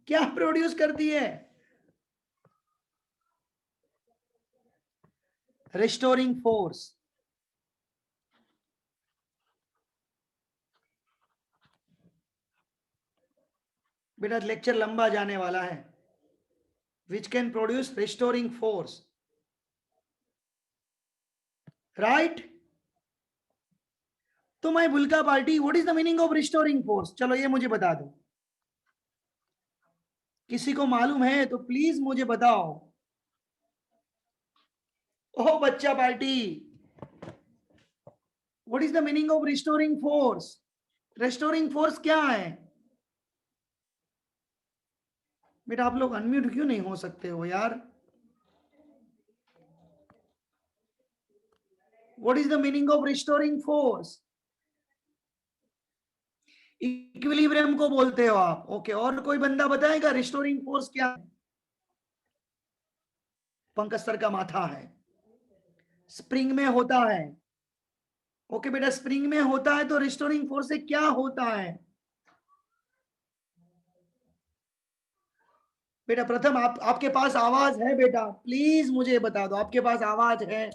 क्या प्रोड्यूस करती है? Restoring force. बेटा लेक्चर लंबा जाने वाला है। Which can produce restoring force, right? तो माय बुल्का party, what is the meaning of restoring force? चलो ये मुझे बता दो, किसी को मालूम है तो प्लीज मुझे बताओ। ओह बच्चा party, what is the meaning of restoring force? Restoring force क्या है? बेटा आप लोग अनम्यूट क्यों नहीं हो सकते हो यार? What is the meaning of restoring force? Equilibrium को बोलते हो आप, ओके। और कोई बंदा बताएगा रिस्टोरिंग फोर्स क्या है? पंकज सर का माथा है, स्प्रिंग में होता है। ओके बेटा, स्प्रिंग में होता है तो रिस्टोरिंग फोर्स से क्या होता है? बेटा प्रथम आपके पास आवाज है बेटा, प्लीज मुझे बता दो, आपके पास आवाज है?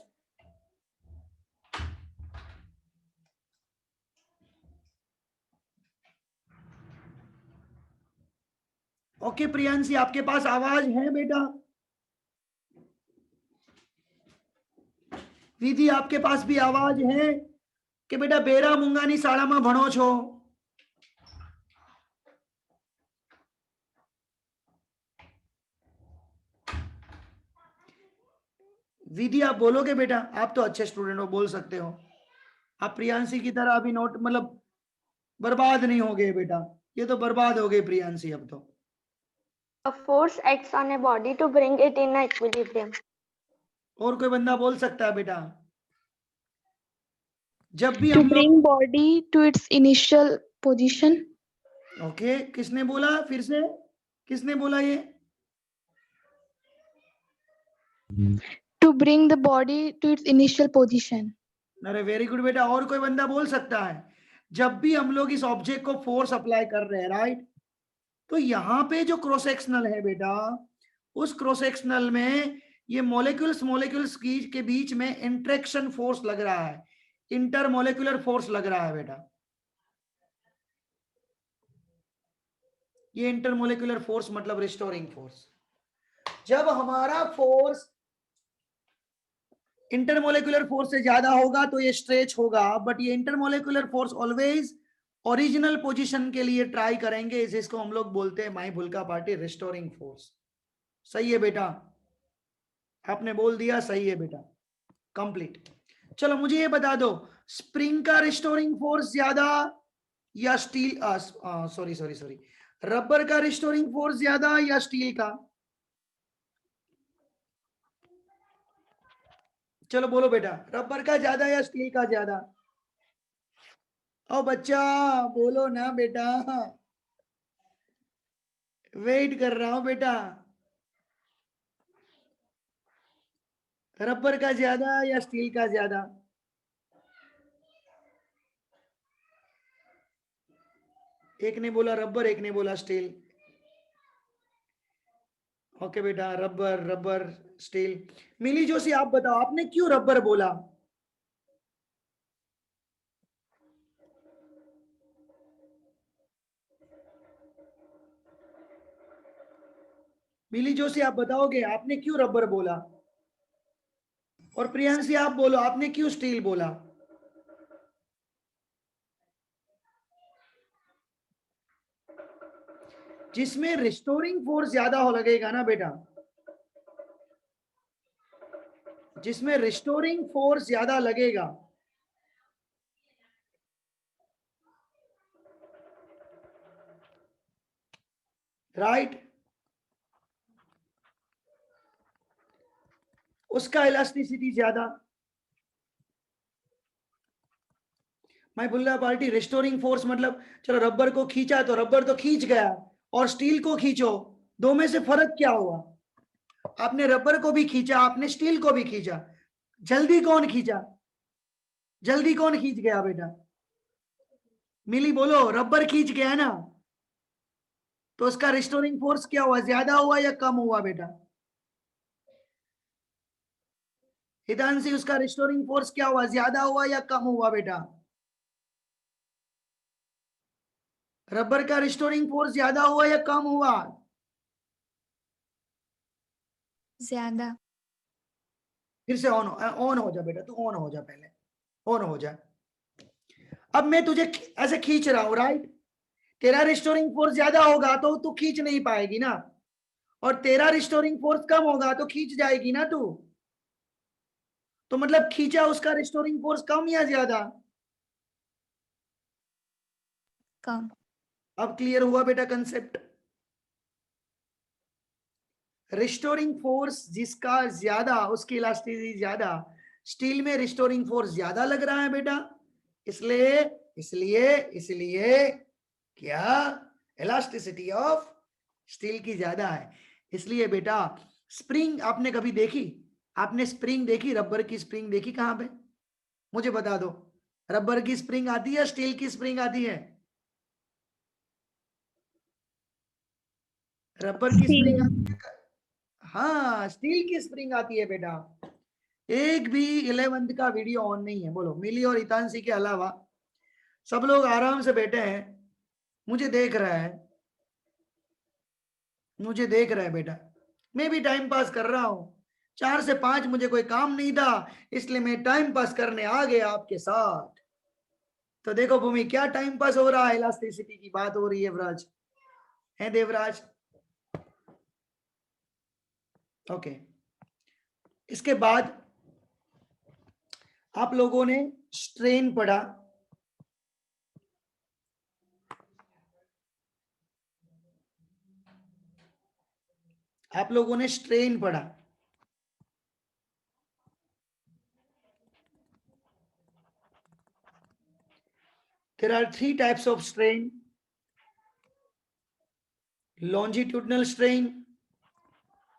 ओके प्रियांशी, आपके पास आवाज है बेटा? विधि आपके पास भी आवाज है कि बेटा बेरा मुंगानी शाळाમાં ભણો છો? विधि आप बोलोगे बेटा? आप तो अच्छे स्टूडेंट हो, बोल सकते हो। आप प्रियांशी की तरह अभी नोट मतलब बर्बाद नहीं हो गए बेटा, ये तो बर्बाद हो गए प्रियांशी अब तो। A force acts on a body to bring it in equilibrium. और कोई बंदा बोल सकता है बेटा? जब भी To हम bring लोग, body to its initial position. Okay किसने बोला? फिर से किसने बोला ये? To bring the body to its initial position. अरे वेरी गुड बेटा। और कोई बंदा बोल सकता है? जब भी हम लोग इस ऑब्जेक्ट को फोर्स अप्लाई कर रहे हैं, राइट, तो यहाँ पे जो क्रॉस सेक्शनल है बेटा, उस क्रॉस सेक्शनल में ये मॉलिक्यूल्स मॉलिक्यूल्स के बीच में इंटरेक्शन फोर्स लग रहा है, इंटरमोलिकुलर फोर्स लग रहा है बेटा। ये इंटरमोलिकुलर फोर्स मतलब रिस्टोरिंग फोर्स। जब हमारा फोर्स इंटरमोलिकुलर फोर्स से ज्यादा होगा तो ये स्ट्रेच होगा, बट ये intermolecular force always original position के लिए ट्राई करेंगे, जिसको हम लोग बोलते हैं माई भुल्का पार्टी रिस्टोरिंग फोर्स। सही है बेटा, आपने बोल दिया, सही है बेटा, कंप्लीट। चलो मुझे ये बता दो, स्प्रिंग का रिस्टोरिंग फोर्स ज्यादा या steel, sorry sorry sorry, rubber का रिस्टोरिंग फोर्स ज्यादा या स्टील का? चलो बोलो बेटा, रबर का ज्यादा या स्टील का ज्यादा? ओ बच्चा बोलो ना बेटा, वेट कर रहा हूं बेटा। रबर का ज्यादा या स्टील का ज्यादा? एक ने बोला रबर, एक ने बोला स्टील। ओके बेटा, रबर रबर स्टील। मिली जोशी आप बताओ, आपने क्यों रबर बोला? मिली जोशी आप बताओगे आपने क्यों रबर बोला? और प्रियांशी आप बोलो, आपने क्यों स्टील बोला? जिसमें रिस्टोरिंग फोर्स ज्यादा हो लगेगा ना बेटा, जिसमें रिस्टोरिंग फोर्स ज्यादा लगेगा, राइट, उसका इलास्टिसिटी ज्यादा। मैं बोल रहा पार्टी रिस्टोरिंग फोर्स मतलब, चलो रबर को खींचा तो रबर तो खींच गया, और स्टील को खींचो, दो में से फर्क क्या हुआ? आपने रबर को भी खींचा, आपने स्टील को भी खींचा, जल्दी कौन खींचा? जल्दी कौन खींच गया बेटा? मिली बोलो, रबर खींच गया ना, तो उसका रिस्टोरिंग फोर्स क्या हुआ, ज्यादा हुआ या कम हुआ बेटा? हितांशी, उसका रिस्टोरिंग फोर्स क्या हुआ, ज्यादा हुआ या कम हुआ बेटा? रबर का रिस्टोरिंग फोर्स ज्यादा हुआ या कम हुआ? ज्यादा। फिर से ऑन हो जा बेटा, तू ऑन हो जा, पहले ऑन हो जा। अब मैं तुझे ऐसे खींच रहा हूं, राइट? तेरा रिस्टोरिंग फोर्स ज्यादा होगा तो तू खींच नहीं पाएगी ना, और तेरा रिस्टोरिंग फोर्स कम होगा तो खींच जाएगी ना तू। तो मतलब खींचा उसका रिस्टोरिंग फोर्स कम या ज्यादा? कम। अब क्लियर हुआ बेटा कंसेप्ट? रिस्टोरिंग फोर्स जिसका ज्यादा, उसकी इलास्टिसिटी ज्यादा, स्टील में रिस्टोरिंग फोर्स ज्यादा लग रहा है बेटा, इसलिए इसलिए इसलिए क्या, इलास्टिसिटी ऑफ स्टील की ज्यादा है। इसलिए बेटा स्प्रिंग आपने कभी देखी, आपने स्प्रिंग देखी, रबर की स्प्रिंग देखी कहां पे? मुझे बता दो, रबर की स्प्रिंग आती है, स्टील की स्प्रिंग आती है? रबर की स्प्रिंग आती है। हाँ, स्टील की स्प्रिंग आती है बेटा। एक भी 11th का वीडियो ऑन नहीं है, बोलो मिली और हितांशी के अलावा सब लोग आराम से बैठे हैं, मुझे देख रहा है, मुझे देख रहा है बेटा। मैं भी टाइम पास कर रहा हूं, 4 से 5 मुझे कोई काम नहीं था, इसलिए मैं टाइम पास करने आ गया आपके साथ। तो देखो भूमि, क्या टाइम पास हो रहा है, इलास्टिसिटी की बात हो रही है व्रज, है देवराज? ओके। इसके बाद आप लोगों ने स्ट्रेन पढ़ा, आप लोगों ने स्ट्रेन पढ़ा। There are 3 types of strain: longitudinal strain,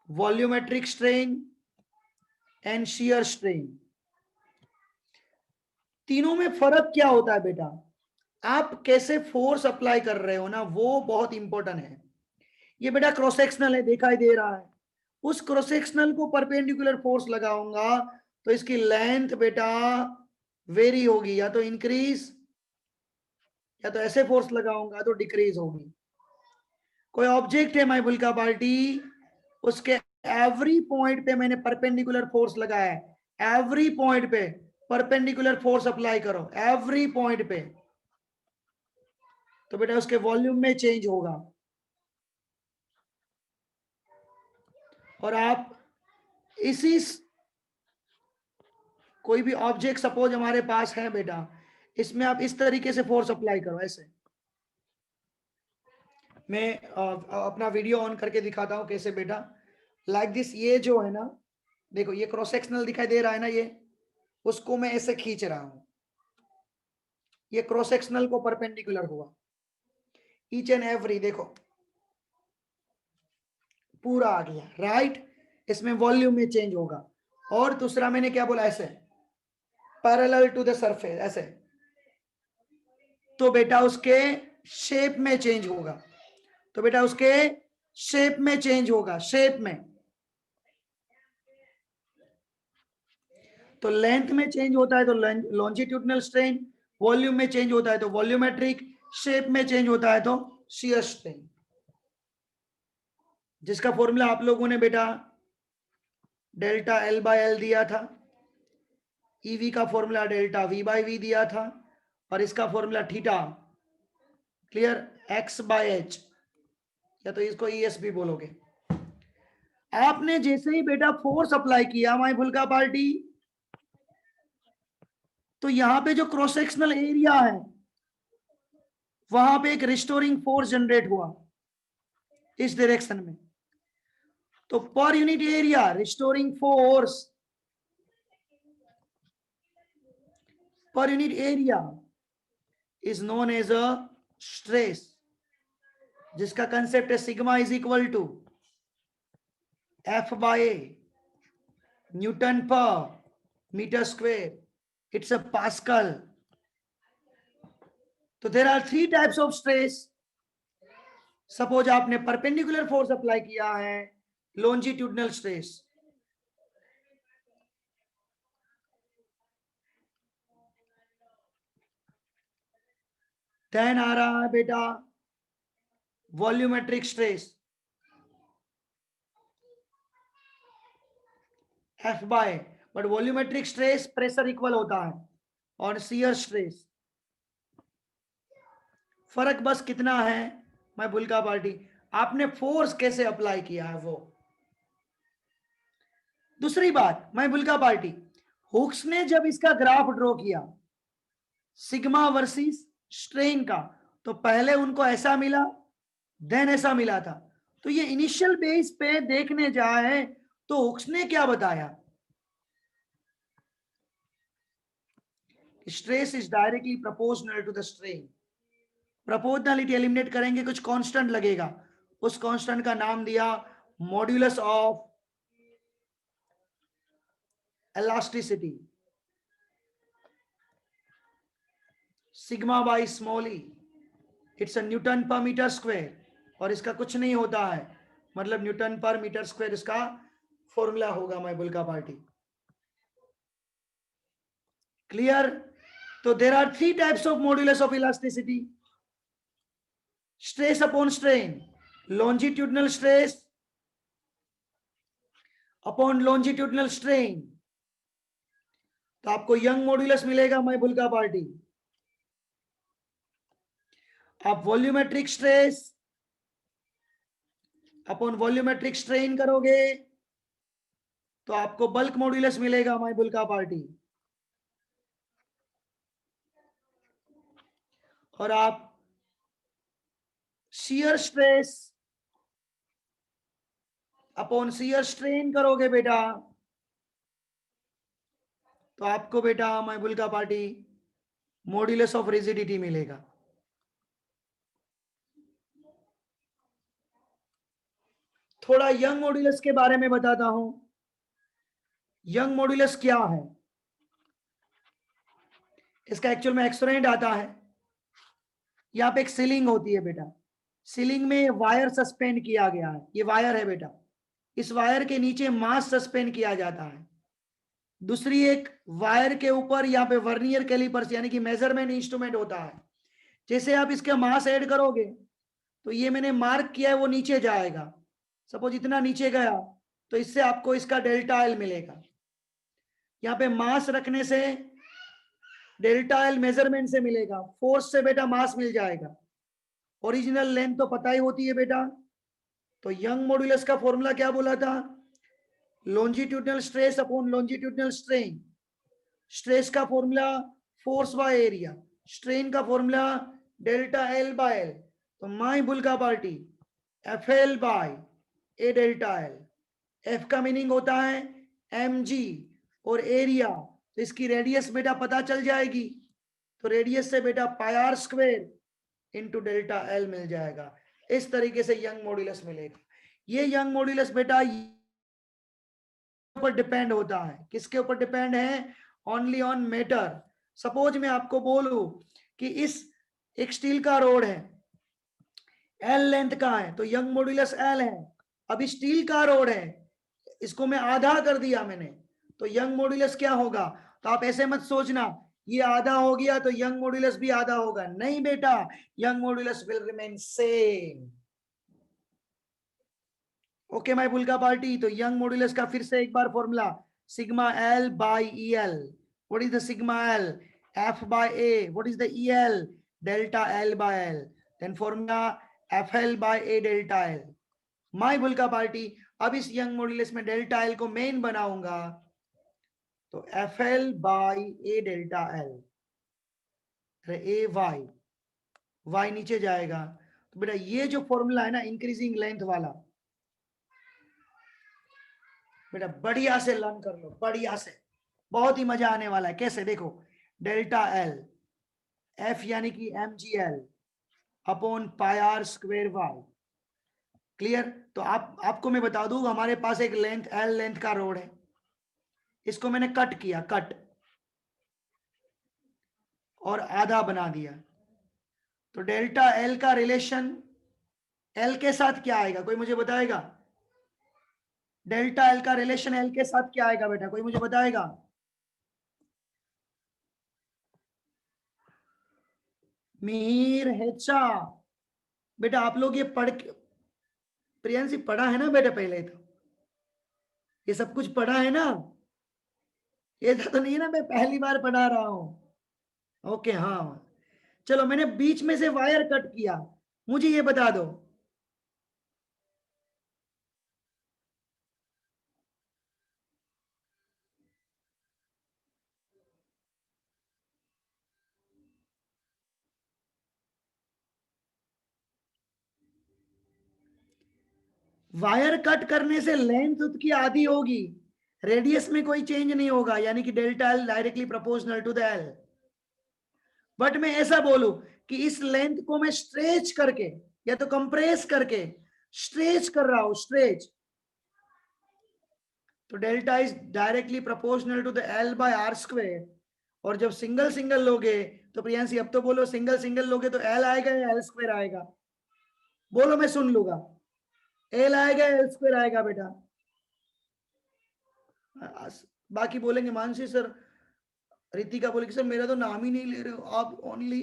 volumetric strain and shear strain. तीनों में फर्क क्या होता है बेटा? आप कैसे फोर्स अप्लाई कर रहे हो ना, वो बहुत इंपॉर्टेंट है। ये बेटा क्रॉस सेक्शनल है, दिखाई दे रहा है, उस क्रॉस सेक्शनल को परपेंडिकुलर फोर्स लगाऊंगा तो इसकी लेंथ बेटा वेरी होगी, या तो इंक्रीज, या तो ऐसे फोर्स लगाऊंगा तो डिक्रीज होगी। कोई ऑब्जेक्ट है माय बुल का पार्टी, उसके एवरी पॉइंट पे मैंने परपेंडिकुलर फोर्स लगाया है, एवरी पॉइंट पे परपेंडिकुलर फोर्स अप्लाई करो, एवरी पॉइंट पे, तो बेटा उसके वॉल्यूम में चेंज होगा। और आप इसी, कोई भी ऑब्जेक्ट सपोज हमारे पास है बेटा, इसमें आप इस तरीके से फोर्स अप्लाई करो, ऐसे। मैं अपना वीडियो ऑन करके दिखाता हूं कैसे बेटा, लाइक दिस। ये जो है ना, देखो ये क्रॉस सेक्शनल दिखाई दे रहा है ना, ये उसको मैं ऐसे खींच रहा हूं, ये क्रॉस सेक्शनल को परपेंडिकुलर हुआ, ईच एंड एवरी, देखो पूरा आ गया, राइट? इसमें वॉल्यूम में चेंज होगा। और दूसरा मैंने क्या बोला, ऐसे पैरेलल टू द सरफेस, ऐसे, तो बेटा उसके शेप में चेंज होगा, तो बेटा उसके शेप में चेंज होगा, शेप में। तो लेंथ में चेंज होता है तो लॉन्जिट्यूडनल स्ट्रेन, वॉल्यूम में चेंज होता है तो वॉल्यूमेट्रिक, शेप में चेंज होता है तो शियर स्ट्रेन, जिसका फॉर्मूला आप लोगों ने बेटा डेल्टा एल बाय एल दिया था, ईवी का formula delta V by V दिया था, और इसका formula theta, clear, X by H, या तो इसको ईएस भी बोलोगे। आपने जैसे ही बेटा फोर्स अप्लाई किया माय फुल्का पार्टी, तो यहां पे जो क्रॉस सेक्शनल एरिया है वहां पे एक रिस्टोरिंग फोर्स जनरेट हुआ इस डायरेक्शन में, तो per unit area restoring force per unit area is known as a stress, जिसका कंसेप्ट है sigma is equal to F by newton per metre square, it's a pascal. तो there are 3 types of stress. Suppose आपने perpendicular force apply किया है, longitudinal stress. Then आ रहा है बेटा volumetric stress, F by, but volumetric stress pressure equal होता है और शियर स्ट्रेस फर्क बस कितना है मैं बुल्का पार्टी, आपने फोर्स कैसे अप्लाई किया है वो. दूसरी बात मैं बुल्का पार्टी, हुक्स ने जब इसका ग्राफ ड्रॉ किया सिग्मा वर्सेस स्ट्रेन का, तो पहले उनको ऐसा मिला देन ऐसा मिला था. तो ये इनिशियल बेस पे देखने जाए तो हुक्स ने क्या बताया, stress is directly proportional to the strain. Proportionality eliminate करेंगे, कुछ कांस्टेंट लगेगा, उस कांस्टेंट का नाम दिया modulus of elasticity, sigma by small E, it's a newton per metre square, और इसका कुछ नहीं होता है, मतलब न्यूटन पर मीटर स्क्वायर इसका फॉर्मूला होगा माय बुल्का पार्टी. क्लियर. तो there are 3 types of modulus of elasticity, stress upon strain, longitudinal stress upon longitudinal strain. तो आपको यंग मॉड्यूलस मिलेगा माय बुल्का पार्टी. आप volumetric stress upon volumetric strain करोगे तो आपको बल्क मॉड्यूलस मिलेगा माय बुल्का पार्टी. और आप shear stress upon shear strain करोगे बेटा तो आपको बेटा माय बुल्का पार्टी मॉड्यूलस ऑफ रिजिडिटी मिलेगा. थोड़ा यंग मॉड्यूलस के बारे में बताता हूं. यंग मॉड्यूलस क्या है, इसका एक्चुअल में एक्सपेरिमेंट आता है. यहाँ पे एक सीलिंग होती है बेटा, सीलिंग में वायर सस्पेंड किया गया है, ये वायर है बेटा, इस वायर के नीचे मास सस्पेंड किया जाता है. दूसरी एक वायर के ऊपर यहाँ पे वर्नियर कैलिपर्स यानी कि मेजरमेंट इंस्ट्रूमेंट होता है. जैसे आप इसके मास ऐड करोगे तो ये मैंने मार्क किया है वो नीचे जाएगा, सपोज इतना नीचे गया तो इससे आपको इसका डेल्टा एल मिलेगा. यहाँ पे मास रखने से डेल्टा एल मेजरमेंट से मिलेगा, फोर्स से बेटा मास मिल जाएगा. ओरिजिनल लेंथ तो पता ही होती है बेटा. तो यंग मॉड्यूलस का फॉर्मूला क्या बोला था, longitudinal stress upon longitudinal strain. Stress का formula force by area, strain का formula delta L by L. तो माय बुल्का party F L by A delta L. F का मीनिंग होता है mg और एरिया, तो इसकी रेडियस बेटा पता चल जाएगी. तो रेडियस से बेटा pi R square into delta L मिल जाएगा. इस तरीके से यंग मॉड्यूलस मिलेगा. ये यंग मॉड्यूलस बेटा ऊपर डिपेंड होता है, किसके ऊपर डिपेंड है, ओनली ऑन मैटर. सपोज मैं आपको बोलूं कि इस एक स्टील का रोड है, एल लेंथ का है, तो यंग मॉड्यूलस एल है. अभी स्टील का रोड है, इसको मैं आधा कर दिया मैंने, तो यंग मॉड्यूलस क्या होगा. तो आप ऐसे मत सोचना ये आधा हो गया तो यंग मॉड्यूलस भी आधा होगा, नहीं बेटा, Young modulus will remain same. Okay my बुल्का पार्टी. तो यंग मॉड्यूलस का फिर से एक बार formula, sigma L by E L. What is the sigma L, F by A. What is the E L, delta L by L. Then formula F L by A delta L. My बुल्का party अब इस Young modulus में delta L को main बनाऊंगा, तो F L by A delta L, A Y, Y नीचे जाएगा. तो बेटा ये जो फॉर्मूला है ना इंक्रीजिंग लेंथ वाला, बेटा बढ़िया से लर्न कर लो, बढ़िया से, बहुत ही मजा आने वाला है. कैसे, देखो, डेल्टा एल एफ यानी कि M G L upon pi R square Y. Clear. तो आपको मैं बता दूं, हमारे पास एक लेंथ एल लेंथ का रोड है, इसको मैंने कट किया, कट, और आधा बना दिया. तो डेल्टा एल का रिलेशन एल के साथ क्या आएगा, कोई मुझे बताएगा? डेल्टा एल का रिलेशन एल के साथ क्या आएगा बेटा, कोई मुझे बताएगा? मीर हेचा, बेटा आप लोग ये पढ़ के, प्रियांशी पढ़ा है ना बेटा पहले? तो ये सब कुछ पढ़ा है ना? ये तो नहीं है ना मैं पहली बार पढ़ा रहा हूं? ओके हाँ, चलो मैंने बीच में से वायर कट किया, मुझे ये बता दो वायर कट करने से लेंथ उसकी आधी होगी, रेडियस में कोई चेंज नहीं होगा, यानी कि delta L directly proportional to the L. But मैं ऐसा बोलूं कि इस लेंथ को मैं स्ट्रेच करके या तो कंप्रेस करके स्ट्रेच कर रहा हूं, स्ट्रेच, तो delta is directly proportional to the L by R square. और जब सिंगल सिंगल लोगे तो प्रियांशी अब तो बोलो, सिंगल सिंगल लोगे तो एल आएगा या एल स्क्वायर आएगा? बोलो मैं सुन लूंगा, एल आएगा या एल स्क्वायर आएगा बेटा? बाकी बोलेंगे मानसी सर, रितिका बोलेगी सर मेरा तो नाम ही नहीं ले रहे हो आप, ओनली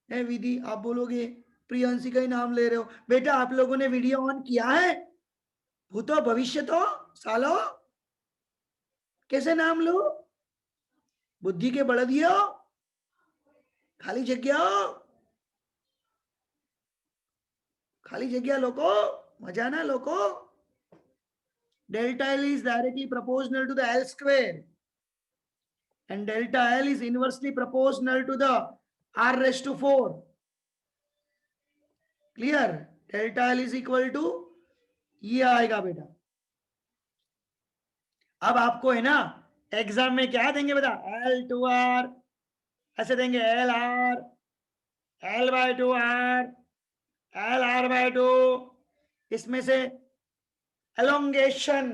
है विधि, आप बोलोगे प्रियांशी का ही नाम ले रहे हो। बेटा आप लोगों ने वीडियो ऑन किया है? भूतो भविष्य तो सालो, कैसे नाम लो? बुद्धि के बड़दियो, खाली जगह, खाली जगह लोको, मजा ना लोको। Delta L is directly proportional to the L square and delta L is inversely proportional to the R raised to 4. Clear? Delta L is equal to ये आएगा बेटा। अब आपको है ना एग्जाम में क्या देंगे बेटा, L2R, ऐसे देंगे LR, L/2R, LR/2, इसमें से एलोंगेशन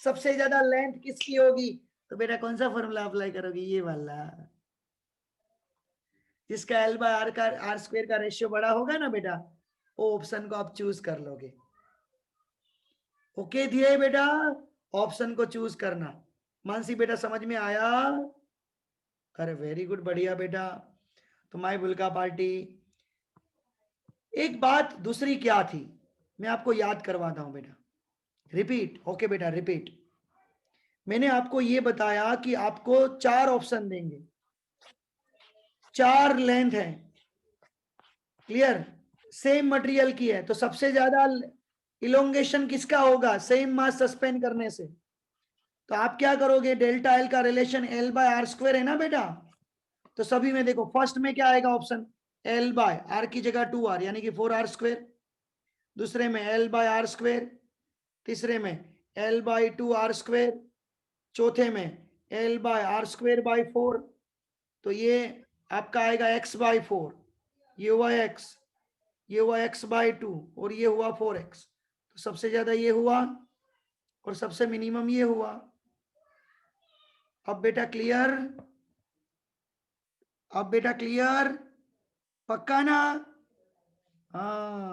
सबसे ज्यादा लेंथ किसकी होगी, तो बेटा कौन सा फॉर्मूला अप्लाई करोगे, ये वाला, जिसका एल बाय आर का आर स्क्वायर का रेशियो बड़ा होगा ना बेटा, वो ऑप्शन को आप चूज कर लोगे। ओके दिए बेटा, ऑप्शन को चूज करना। मानसी बेटा समझ में आया? अरे वेरी गुड, बढ़िया बेटा। तो माय बुल्का पार्टी, एक बात दूसरी क्या थी मैं आपको याद करवाता हूं बेटा, रिपीट। ओके बेटा रिपीट। मैंने आपको ये बताया कि आपको 4 ऑप्शन देंगे, 4 लेंथ है, क्लियर, सेम मटेरियल की है, तो सबसे ज्यादा इलोंगेशन किसका होगा, सेम मास सस्पेंड करने से। तो आप क्या करोगे, डेल्टा एल का relation L by R square है ना बेटा, तो सभी में देखो फर्स्ट में क्या आएगा ऑप्शन, एल बाय आर की जगह 2r यानी कि 4r स्क्वायर, दूसरे में एल बाय आर स्क्वायर, तीसरे में एल बाय 2r स्क्वायर, चौथे में L by R square by 4, तो ये आपका आएगा x बाय 4, ये हुआ x, ये हुआ x बाय 2 और ये हुआ 4x। तो सबसे ज्यादा ये हुआ और सबसे मिनिमम ये हुआ। अब बेटा क्लियर, अब बेटा क्लियर, पक्का ना? हाँ।